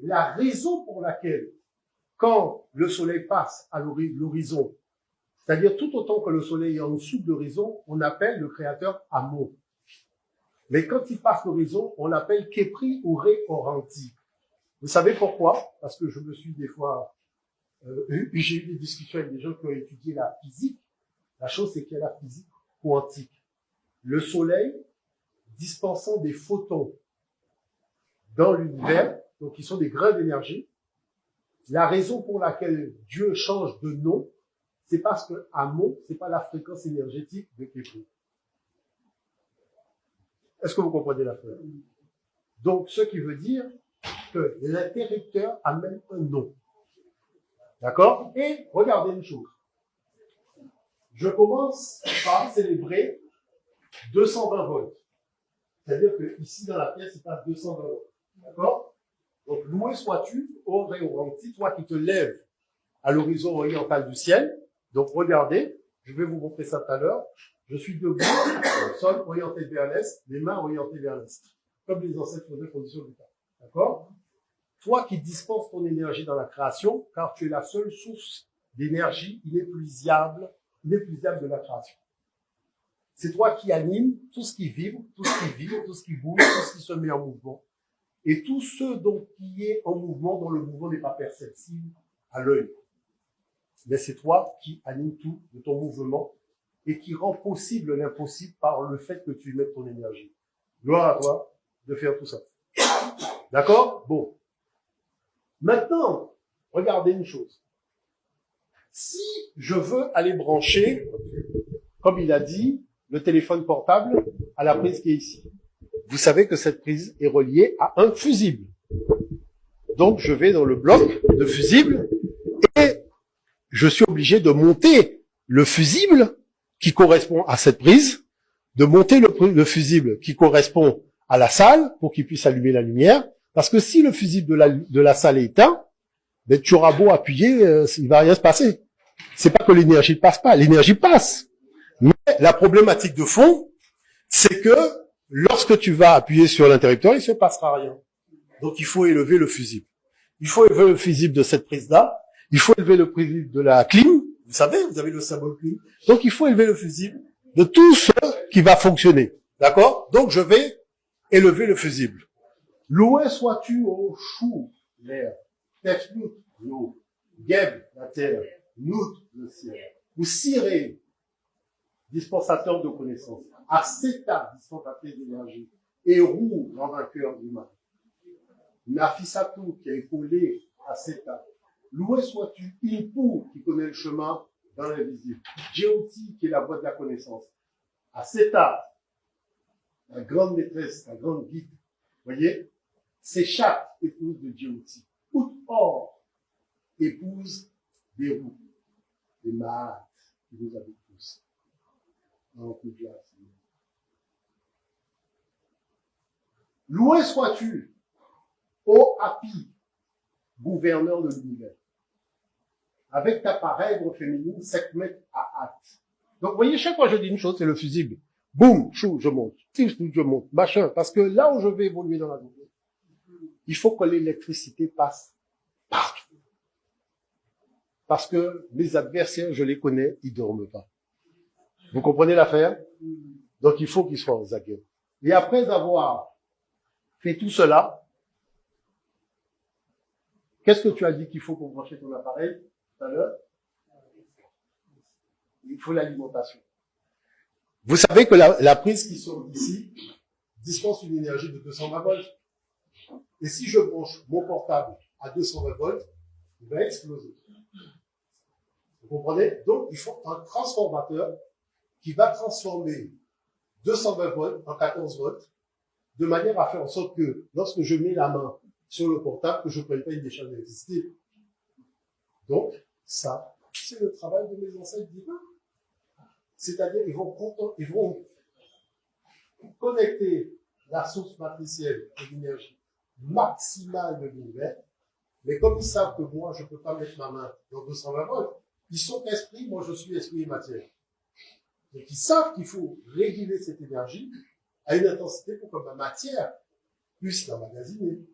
la raison pour laquelle, quand le soleil passe à l'horizon, c'est-à-dire tout autant que le soleil est en dessous de l'horizon, on appelle le créateur Amon. Mais quand il passe l'horizon, on l'appelle Kepri ou Ré-Orenti. Vous savez pourquoi? Parce que je me suis des fois, j'ai eu des discussions avec des gens qui ont étudié la physique. La chose, c'est qu'il y a la physique quantique. Le soleil dispensant des photons dans l'univers, donc qui sont des grains d'énergie. La raison pour laquelle Dieu change de nom, c'est parce que Amon, c'est pas la fréquence énergétique de Kepri. Est-ce que vous comprenez la phrase? Donc, ce qui veut dire que l'interrupteur a même un nom. D'accord? Et regardez une chose. Je commence par célébrer 220 volts. C'est-à-dire que ici dans la pièce, il passe 220 volts. D'accord? Donc, loué sois-tu, ô Ré-Orenti, toi qui te lèves à l'horizon oriental du ciel. Donc, regardez, je vais vous montrer ça tout à l'heure. Je suis debout, le sol orienté vers l'est, les mains orientées vers l'est. Comme les ancêtres faisaient condition du temps. D'accord? Toi qui dispenses ton énergie dans la création, car tu es la seule source d'énergie inépuisable de la création. C'est toi qui anime tout ce qui vibre, tout ce qui vibre, tout ce qui bouge, tout ce qui se met en mouvement. Et tout ce donc qui est en mouvement, dont le mouvement n'est pas perceptible à l'œil. Mais c'est toi qui anime tout de ton mouvement et qui rend possible l'impossible par le fait que tu mettes ton énergie. Gloire à toi de faire tout ça. D'accord? Bon. Maintenant, regardez une chose. Si je veux aller brancher, comme il a dit, le téléphone portable à la prise qui est ici. Vous savez que cette prise est reliée à un fusible. Donc, je vais dans le bloc de fusible et je suis obligé de monter le fusible qui correspond à cette prise, de monter le fusible qui correspond à la salle pour qu'il puisse allumer la lumière. Parce que si le fusible de la salle est éteint, ben, tu auras beau appuyer, il va rien se passer. C'est pas que l'énergie ne passe pas, l'énergie passe. Mais la problématique de fond, c'est que lorsque tu vas appuyer sur l'interrupteur, il se passera rien. Donc il faut élever le fusible. Il faut élever le fusible de cette prise-là. Il faut élever le fusible de la clim. Vous savez, vous avez le symbole clim. Donc il faut élever le fusible de tout ce qui va fonctionner. D'accord? Donc je vais élever le fusible. Loué sois-tu au chou, l'air, Tefnout, l'eau, Geb, la terre, Nout, le ciel, ou Siré, dispensateur de connaissances, Aseta, dispensateur d'énergie, et Rou, grand vainqueur du mal. Nafisatou, qui a épaulé Aseta. Loué sois-tu, Ilpou, qui connaît le chemin dans l'invisible. Djéouti, qui est la voie de la connaissance. Aseta, la grande maîtresse, la grande guide. Voyez? C'est chaque épouse de Djéouti. Out-Or, épouse des roues, des Mahat, qui nous habitent tous. Dans le coup de glace. Loué sois-tu, ô Hapi, gouverneur de l'univers, avec ta parèdre féminine, Sekhmet Ahat. Donc, vous voyez, chaque fois que je dis une chose, c'est le fusible. Boum, chou, je monte. Je monte, machin. Parce que là où je vais évoluer dans la journée, il faut que l'électricité passe partout. Parce que mes adversaires, je les connais, ils dorment pas. Vous comprenez l'affaire? Donc il faut qu'ils soient aux aguets. Et après avoir fait tout cela, qu'est-ce que tu as dit qu'il faut pour brancher ton appareil tout à l'heure? Il faut l'alimentation. Vous savez que la prise qui sort d'ici dispense une énergie de 220 volts. Et si je branche mon portable à 220 volts, il va exploser. Vous comprenez? Donc, il faut un transformateur qui va transformer 220 volts en 14 volts, de manière à faire en sorte que, lorsque je mets la main sur le portable, que je ne prenne pas une décharge d'électricité. Donc, ça, c'est le travail de mes ancêtres divins. C'est-à-dire, ils vont connecter la source matricielle de l'énergie maximale de l'univers, mais comme ils savent que moi, je ne peux pas mettre ma main dans 220 volts, ils sont esprits, moi je suis esprit et matière. Donc ils savent qu'il faut réguler cette énergie à une intensité pour que ma matière puisse l'emmagasiner.